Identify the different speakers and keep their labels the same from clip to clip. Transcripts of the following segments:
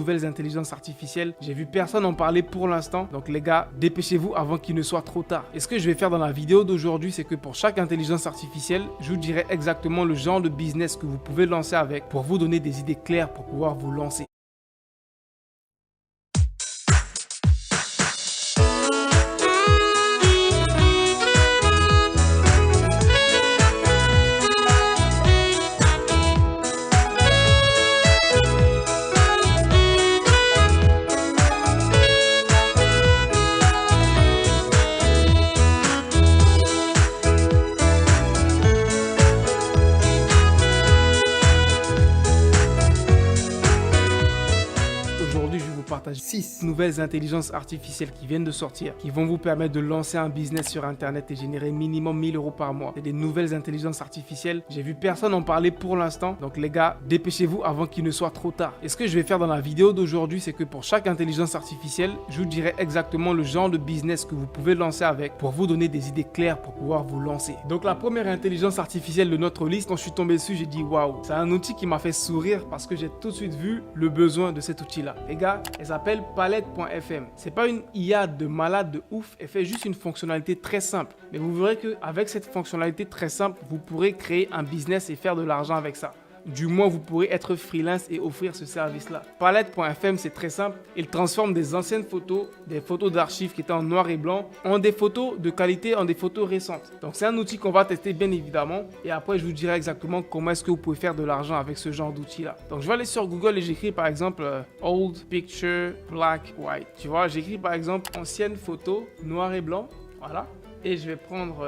Speaker 1: nouvelles intelligences artificielles. J'ai vu personne en parler pour l'instant. Donc les gars, dépêchez-vous avant qu'il ne soit trop tard. Et ce que je vais faire dans la vidéo d'aujourd'hui, c'est que pour chaque intelligence artificielle, je vous dirai exactement le genre de business que vous pouvez lancer avec pour vous donner des idées claires pour pouvoir vous lancer. Aujourd'hui, je vais vous partager 6 nouvelles intelligences artificielles qui viennent de sortir, qui vont vous permettre de lancer un business sur Internet et générer minimum 1000 € par mois. C'est des nouvelles intelligences artificielles. J'ai vu personne en parler pour l'instant. Donc les gars, dépêchez-vous avant qu'il ne soit trop tard. Et ce que je vais faire dans la vidéo d'aujourd'hui, c'est que pour chaque intelligence artificielle, je vous dirai exactement le genre de business que vous pouvez lancer avec pour vous donner des idées claires pour pouvoir vous lancer. Donc la première intelligence artificielle de notre liste, quand je suis tombé dessus, j'ai dit waouh, c'est un outil qui m'a fait sourire parce que j'ai tout de suite vu le besoin de cet outil-là. Les gars, elle s'appelle Palette.fm. C'est pas une IA de malade de ouf, elle fait juste une fonctionnalité très simple. Mais vous verrez qu'avec cette fonctionnalité très simple, vous pourrez créer un business et faire de l'argent avec ça. Du moins, vous pourrez être freelance et offrir ce service-là. Palette.fm, c'est très simple. Il transforme des anciennes photos, des photos d'archives qui étaient en noir et blanc, en des photos de qualité, en des photos récentes. Donc, c'est un outil qu'on va tester bien évidemment. Et après, je vous dirai exactement comment est-ce que vous pouvez faire de l'argent avec ce genre d'outil-là. Donc, je vais aller sur Google et j'écris par exemple Old Picture Black White. Tu vois, j'écris par exemple ancienne photo noir et blanc. Voilà. Et je vais prendre,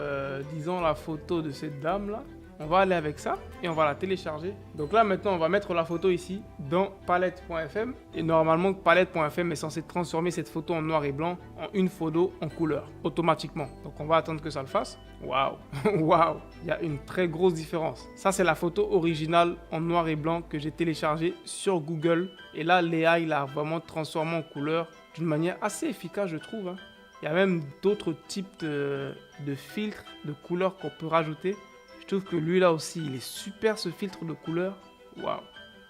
Speaker 1: disons, la photo de cette dame-là. On va aller avec ça et on va la télécharger. Donc là, maintenant, on va mettre la photo ici dans Palette.fm. Et normalement, Palette.fm est censé transformer cette photo en noir et blanc en une photo en couleur, automatiquement. Donc, on va attendre que ça le fasse. Waouh, waouh, il y a une très grosse différence. Ça, c'est la photo originale en noir et blanc que j'ai téléchargée sur Google. Et là, Léa, il a vraiment transformé en couleur d'une manière assez efficace, je trouve, hein. Il y a même d'autres types de filtres, de couleurs qu'on peut rajouter. Je trouve que lui là aussi, il est super ce filtre de couleur. Waouh.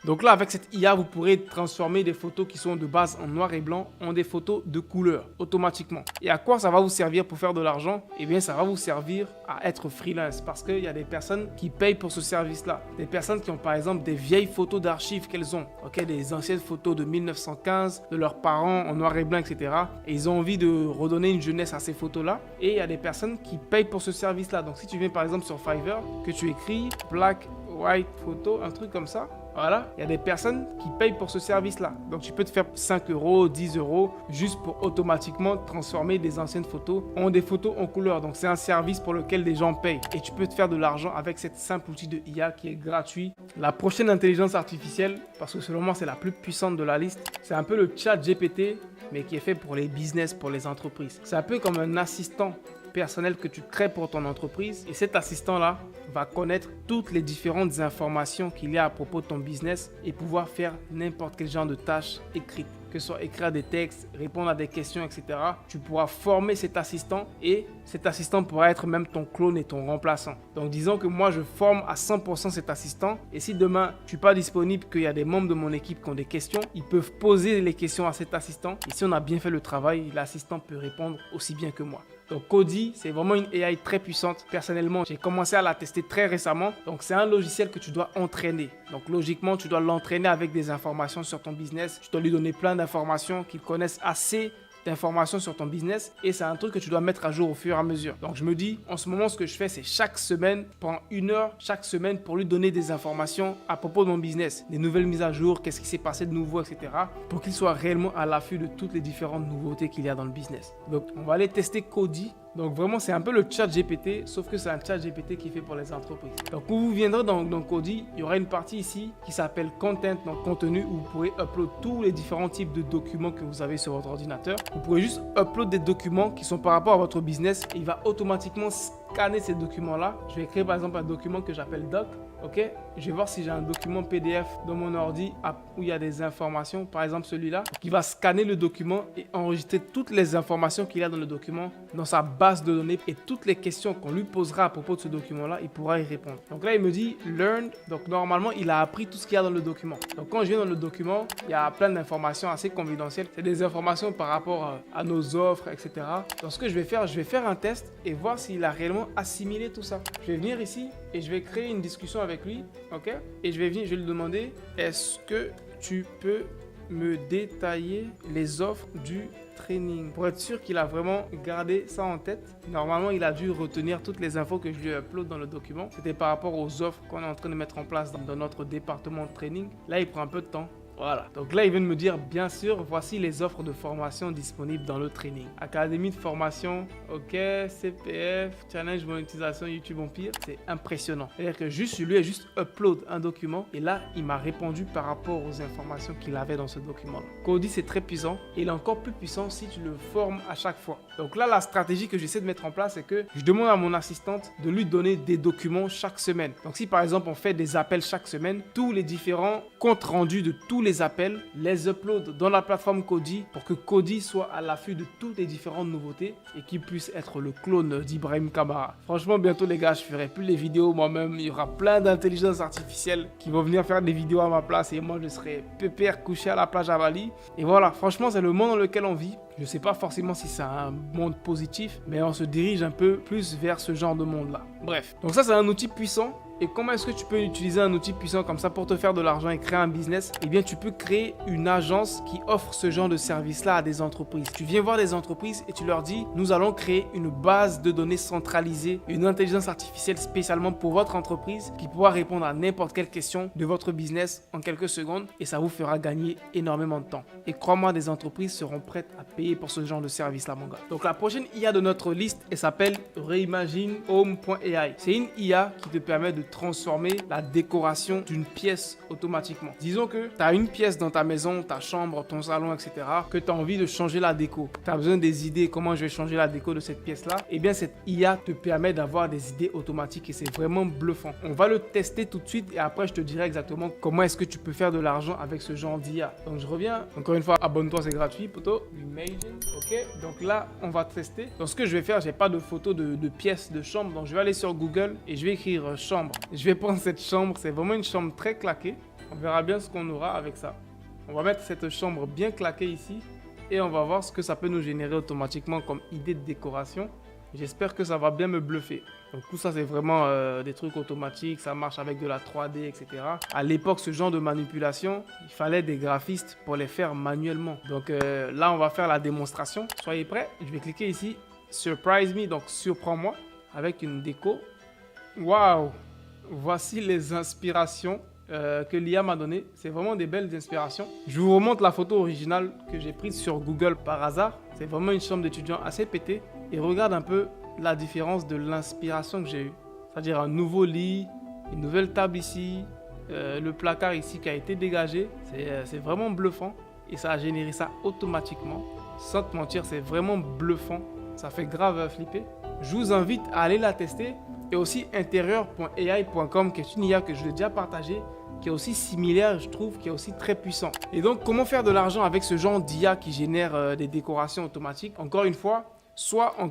Speaker 1: Donc là, avec cette IA, vous pourrez transformer des photos qui sont de base en noir et blanc en des photos de couleur automatiquement. Et à quoi ça va vous servir pour faire de l'argent? Eh bien, ça va vous servir à être freelance parce qu'il y a des personnes qui payent pour ce service-là. Des personnes qui ont par exemple des vieilles photos d'archives qu'elles ont. Ok, des anciennes photos de 1915, de leurs parents en noir et blanc, etc. Et ils ont envie de redonner une jeunesse à ces photos-là. Et il y a des personnes qui payent pour ce service-là. Donc si tu viens par exemple sur Fiverr, que tu écris Black, White, photo, un truc comme ça. Voilà, il y a des personnes qui payent pour ce service-là. Donc, tu peux te faire 5 €, 10 € juste pour automatiquement transformer des anciennes photos en des photos en couleur. Donc, c'est un service pour lequel des gens payent. Et tu peux te faire de l'argent avec cette simple outil de IA qui est gratuit. La prochaine intelligence artificielle, parce que selon moi, c'est la plus puissante de la liste, c'est un peu le ChatGPT, mais qui est fait pour les business, pour les entreprises. C'est un peu comme un assistant personnel que tu crées pour ton entreprise et cet assistant-là va connaître toutes les différentes informations qu'il y a à propos de ton business et pouvoir faire n'importe quel genre de tâches écrites, que ce soit écrire des textes, répondre à des questions, etc. Tu pourras former cet assistant et cet assistant pourra être même ton clone et ton remplaçant. Donc disons que moi je forme à 100% cet assistant et si demain je ne suis pas disponible, qu'il y a des membres de mon équipe qui ont des questions, ils peuvent poser les questions à cet assistant et si on a bien fait le travail, l'assistant peut répondre aussi bien que moi. Donc Cody, c'est vraiment une AI très puissante. Personnellement, j'ai commencé à la tester très récemment. Donc c'est un logiciel que tu dois entraîner. Donc logiquement, tu dois l'entraîner avec des informations sur ton business. Tu dois lui donner plein d'informations qu'il connaisse assez d'informations sur ton business et c'est un truc que tu dois mettre à jour au fur et à mesure. Donc je me dis, en ce moment, ce que je fais, c'est chaque semaine, prendre 1 heure chaque semaine pour lui donner des informations à propos de mon business, des nouvelles mises à jour, qu'est-ce qui s'est passé de nouveau, etc. pour qu'il soit réellement à l'affût de toutes les différentes nouveautés qu'il y a dans le business. Donc on va aller tester Cody. Donc vraiment, c'est un peu le ChatGPT, sauf que c'est un ChatGPT qui est fait pour les entreprises. Donc quand vous viendrez dans Cody, il y aura une partie ici qui s'appelle Content, donc contenu, où vous pourrez upload tous les différents types de documents que vous avez sur votre ordinateur. Vous pourrez juste upload des documents qui sont par rapport à votre business et il va automatiquement scanner ces documents-là. Je vais créer par exemple un document que j'appelle Doc. Ok, je vais voir si j'ai un document PDF dans mon ordi où il y a des informations, par exemple celui-là, qui va scanner le document et enregistrer toutes les informations qu'il y a dans le document, dans sa base de données, et toutes les questions qu'on lui posera à propos de ce document-là, il pourra y répondre. Donc là, il me dit learn, donc normalement, il a appris tout ce qu'il y a dans le document. Donc quand je viens dans le document, il y a plein d'informations assez confidentielles. C'est des informations par rapport à nos offres, etc. Donc ce que je vais faire un test et voir s'il a réellement assimilé tout ça. Je vais venir ici et je vais créer une discussion avec lui, ok? Et je vais lui demander, est-ce que tu peux me détailler les offres du training pour être sûr qu'il a vraiment gardé ça en tête. Normalement, il a dû retenir toutes les infos que je lui upload dans le document. C'était par rapport aux offres qu'on est en train de mettre en place dans notre département de training. Là, il prend un peu de temps. Voilà. Donc là, il vient de me dire, bien sûr, voici les offres de formation disponibles dans le training. Académie de formation, ok, CPF, challenge monétisation, YouTube Empire. C'est impressionnant. C'est-à-dire que je lui ai juste upload un document et là, il m'a répondu par rapport aux informations qu'il avait dans ce document-là. Cody, c'est très puissant et il est encore plus puissant si tu le formes à chaque fois. Donc là, la stratégie que j'essaie de mettre en place, c'est que je demande à mon assistante de lui donner des documents chaque semaine. Donc si par exemple, on fait des appels chaque semaine, tous les différents comptes rendus de tous les appels, les upload dans la plateforme Cody pour que Cody soit à l'affût de toutes les différentes nouveautés et qu'il puisse être le clone d'Ibrahim Kamara. Franchement, bientôt les gars, je ferai plus les vidéos moi-même. Il y aura plein d'intelligence artificielle qui vont venir faire des vidéos à ma place et moi je serai pépère couché à la plage à Bali. Et voilà, franchement, c'est le monde dans lequel on vit. Je ne sais pas forcément si c'est un monde positif, mais on se dirige un peu plus vers ce genre de monde-là. Bref, donc ça c'est un outil puissant. Et comment est-ce que tu peux utiliser un outil puissant comme ça pour te faire de l'argent et créer un business? Eh bien, tu peux créer une agence qui offre ce genre de service-là à des entreprises. Tu viens voir des entreprises et tu leur dis, nous allons créer une base de données centralisée, une intelligence artificielle spécialement pour votre entreprise qui pourra répondre à n'importe quelle question de votre business en quelques secondes et ça vous fera gagner énormément de temps. Et crois-moi, des entreprises seront prêtes à payer pour ce genre de service-là, mon gars. Donc, la prochaine IA de notre liste, elle s'appelle ReimagineHome.ai. C'est une IA qui te permet de transformer la décoration d'une pièce automatiquement. Disons que tu as une pièce dans ta maison, ta chambre, ton salon, etc. que tu as envie de changer la déco. Tu as besoin des idées, comment je vais changer la déco de cette pièce-là. Eh bien, cette IA te permet d'avoir des idées automatiques et c'est vraiment bluffant. On va le tester tout de suite et après, je te dirai exactement comment est-ce que tu peux faire de l'argent avec ce genre d'IA. Donc, je reviens. Encore une fois, abonne-toi, c'est gratuit, poto. Imagine, ok. Donc là, on va tester. Donc, ce que je vais faire, j'ai pas de photo de pièces de chambre. Donc, je vais aller sur Google et je vais écrire chambre. Je vais prendre cette chambre, c'est vraiment une chambre très claquée. On verra bien ce qu'on aura avec ça. On va mettre cette chambre bien claquée ici et on va voir ce que ça peut nous générer automatiquement comme idée de décoration. J'espère que ça va bien me bluffer. Donc tout ça, c'est vraiment des trucs automatiques, ça marche avec de la 3D, etc. À l'époque, ce genre de manipulation, il fallait des graphistes pour les faire manuellement. Donc là, on va faire la démonstration. Soyez prêts, je vais cliquer ici, Surprise Me, donc surprends-moi, avec une déco. Waouh! Voici les inspirations que l'IA m'a données. C'est vraiment des belles inspirations. Je vous remonte la photo originale que j'ai prise sur Google par hasard. C'est vraiment une chambre d'étudiant assez pétée. Et regarde un peu la différence de l'inspiration que j'ai eue. C'est-à-dire un nouveau lit, une nouvelle table ici, le placard ici qui a été dégagé. C'est vraiment bluffant. Et ça a généré ça automatiquement. Sans te mentir, c'est vraiment bluffant. Ça fait grave flipper. Je vous invite à aller la tester. Et aussi intérieur.ai.com qui est une IA que je l'ai déjà partagée, qui est aussi similaire, je trouve, qui est aussi très puissant. Et donc, comment faire de l'argent avec ce genre d'IA qui génère des décorations automatiques? Encore une fois, soit en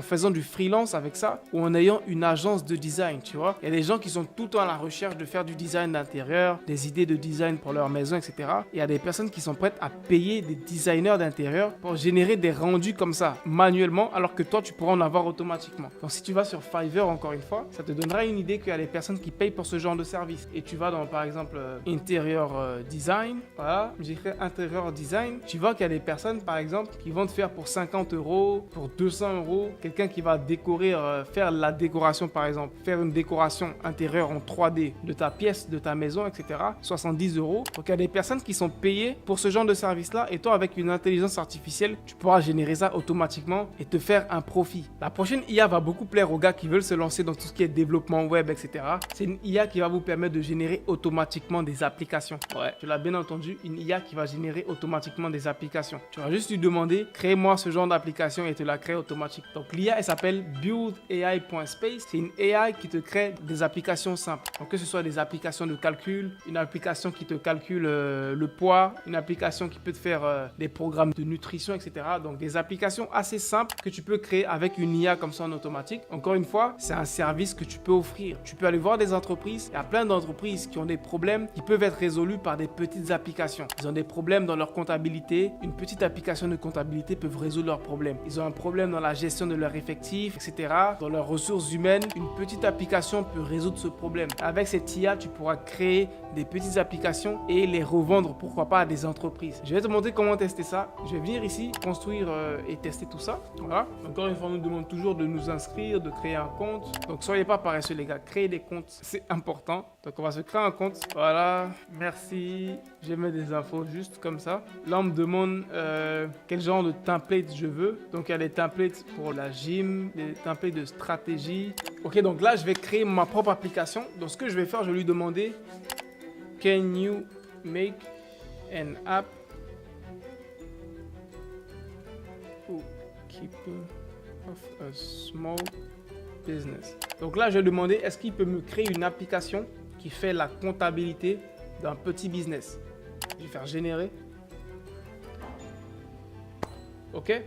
Speaker 1: faisant du freelance avec ça, ou en ayant une agence de design, tu vois. Il y a des gens qui sont tout le temps à la recherche de faire du design d'intérieur, des idées de design pour leur maison, etc. Et il y a des personnes qui sont prêtes à payer des designers d'intérieur pour générer des rendus comme ça, manuellement, alors que toi, tu pourras en avoir automatiquement. Donc, si tu vas sur Fiverr, encore une fois, ça te donnera une idée qu'il y a des personnes qui payent pour ce genre de service. Et tu vas dans, par exemple, intérieur design, voilà, j'écris intérieur design, tu vois qu'il y a des personnes, par exemple, qui vont te faire pour 50 €, pour 200 €, quelqu'un qui va décorer, faire la décoration par exemple, faire une décoration intérieure en 3D de ta pièce, de ta maison, etc. 70 €. Donc il y a des personnes qui sont payées pour ce genre de service-là et toi avec une intelligence artificielle, tu pourras générer ça automatiquement et te faire un profit. La prochaine IA va beaucoup plaire aux gars qui veulent se lancer dans tout ce qui est développement web, etc. C'est une IA qui va vous permettre de générer automatiquement des applications. Ouais, tu l'as bien entendu, une IA qui va générer automatiquement des applications. Tu vas juste lui demander, crée-moi ce genre d'application et il te la crée automatiquement. Donc l'IA, elle s'appelle buildai.space. C'est une AI qui te crée des applications simples. Donc que ce soit des applications de calcul, une application qui te calcule le poids, une application qui peut te faire des programmes de nutrition, etc. Donc des applications assez simples que tu peux créer avec une IA comme ça en automatique. Encore une fois, c'est un service que tu peux offrir. Tu peux aller voir des entreprises. Il y a plein d'entreprises qui ont des problèmes qui peuvent être résolus par des petites applications. Ils ont des problèmes dans leur comptabilité. Une petite application de comptabilité peut résoudre leurs problèmes. Ils ont un problème dans la gestion de leurs effectifs, etc. Dans leurs ressources humaines. Une petite application peut résoudre ce problème. Avec cette IA, tu pourras créer des petites applications et les revendre, pourquoi pas, à des entreprises. Je vais te montrer comment tester ça. Je vais venir ici, construire et tester tout ça. Voilà. Encore une fois, on nous demande toujours de nous inscrire, de créer un compte. Donc, soyez pas paresseux, les gars. Créer des comptes, c'est important. Donc, on va se créer un compte. Voilà. Merci. Je vais mettre des infos juste comme ça. Là, on me demande quel genre de template je veux. Donc, il y a des templates pour la gym, des templates de stratégie. Ok, donc là, je vais créer ma propre application. Donc, ce que je vais faire, je vais lui demander Can you make an app for keeper of a small business? Donc là, je vais demander est-ce qu'il peut me créer une application qui fait la comptabilité d'un petit business. Je vais faire générer. Ok.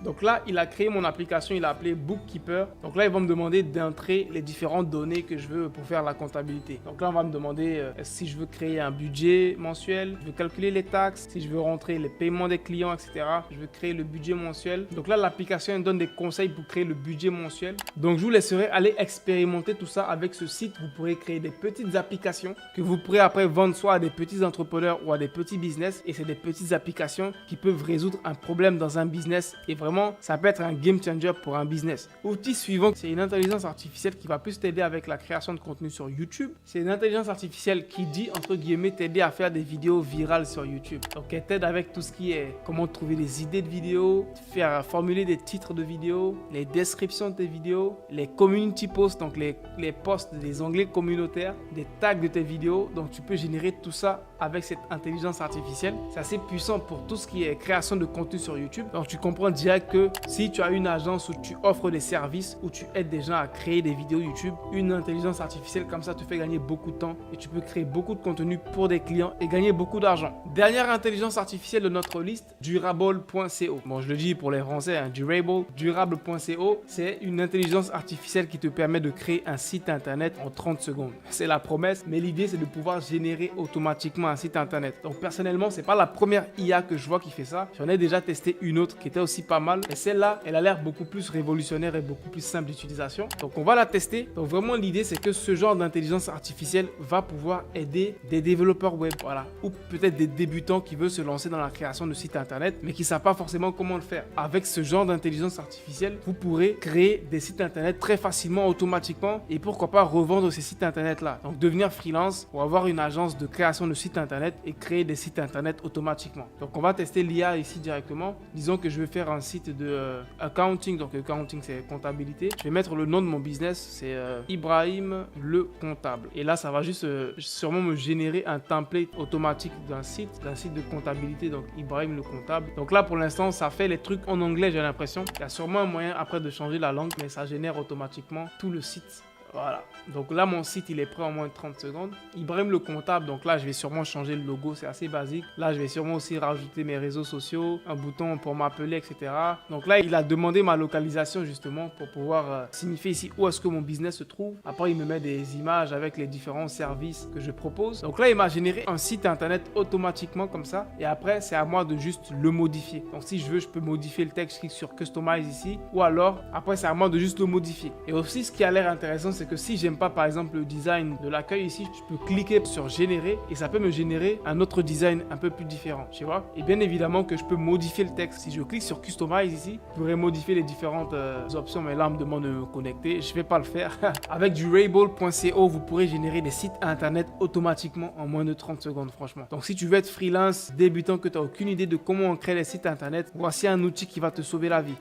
Speaker 1: Donc là, il a créé mon application, il a appelé Bookkeeper. Donc là, il va me demander d'entrer les différentes données que je veux pour faire la comptabilité. Donc là, on va me demander si je veux créer un budget mensuel, je veux calculer les taxes, si je veux rentrer les paiements des clients, etc. Je veux créer le budget mensuel. Donc là, l'application donne des conseils pour créer le budget mensuel. Donc je vous laisserai aller expérimenter tout ça avec ce site. Vous pourrez créer des petites applications que vous pourrez après vendre soit à des petits entrepreneurs ou à des petits business. Et c'est des petites applications qui peuvent résoudre un problème dans un business et vraiment ça peut être un game changer pour un business. Outil suivant, c'est une intelligence artificielle qui va plus t'aider avec la création de contenu sur YouTube. C'est une intelligence artificielle qui dit, entre guillemets, t'aider à faire des vidéos virales sur YouTube. Donc, elle t'aide avec tout ce qui est comment trouver des idées de vidéos, faire formuler des titres de vidéos, les descriptions de tes vidéos, les community posts, donc les posts des onglets communautaires, des tags de tes vidéos. Donc, tu peux générer tout ça avec cette intelligence artificielle. C'est assez puissant pour tout ce qui est création de contenu sur YouTube. Donc, tu comprends direct que si tu as une agence où tu offres des services, où tu aides des gens à créer des vidéos YouTube, une intelligence artificielle comme ça te fait gagner beaucoup de temps et tu peux créer beaucoup de contenu pour des clients et gagner beaucoup d'argent. Dernière intelligence artificielle de notre liste, durable.co. Bon, je le dis pour les Français, hein, durable.co, c'est une intelligence artificielle qui te permet de créer un site internet en 30 secondes. C'est la promesse, mais l'idée c'est de pouvoir générer automatiquement un site internet. Donc personnellement, c'est pas la première IA que je vois qui fait ça. J'en ai déjà testé une autre qui était aussi pas mal. Et celle-là, elle a l'air beaucoup plus révolutionnaire et beaucoup plus simple d'utilisation. Donc, on va la tester. Donc, vraiment, l'idée, c'est que ce genre d'intelligence artificielle va pouvoir aider des développeurs web, voilà, ou peut-être des débutants qui veulent se lancer dans la création de sites internet, mais qui ne savent pas forcément comment le faire. Avec ce genre d'intelligence artificielle, vous pourrez créer des sites internet très facilement, automatiquement, et pourquoi pas revendre ces sites internet-là. Donc, devenir freelance ou avoir une agence de création de sites internet et créer des sites internet automatiquement. Donc, on va tester l'IA ici directement. Disons que je vais faire un site de accounting, donc accounting c'est comptabilité. Je vais mettre le nom de mon business, c'est Ibrahim le comptable. Et là ça va juste sûrement me générer un template automatique d'un site de comptabilité, donc Ibrahim le comptable. Donc là pour l'instant ça fait les trucs en anglais, j'ai l'impression. Il y a sûrement un moyen après de changer la langue, mais ça génère automatiquement tout le site. Voilà, donc là mon site il est prêt en moins de 30 secondes. Ibrahim le comptable, donc là je vais sûrement changer le logo, c'est assez basique. Là je vais sûrement aussi rajouter mes réseaux sociaux, un bouton pour m'appeler, etc. Donc là il a demandé ma localisation justement pour pouvoir signifier ici où est-ce que mon business se trouve. Après il me met des images avec les différents services que je propose. Donc là il m'a généré un site internet automatiquement comme ça. Et après c'est à moi de juste le modifier. Donc si je veux je peux modifier le texte, je clique sur Customize ici. Ou alors après c'est à moi de juste le modifier. Et aussi ce qui a l'air intéressant c'est que si j'aime pas par exemple le design de l'accueil ici, je peux cliquer sur générer et ça peut me générer un autre design un peu plus différent, tu vois. Et bien évidemment que je peux modifier le texte. Si je clique sur Customize ici, je pourrais modifier les différentes options, mais là on me demande de me connecter, je vais pas le faire. Avec du Rayble.co, vous pourrez générer des sites internet automatiquement en moins de 30 secondes franchement. Donc si tu veux être freelance, débutant, que tu n'as aucune idée de comment on crée les sites internet, voici un outil qui va te sauver la vie.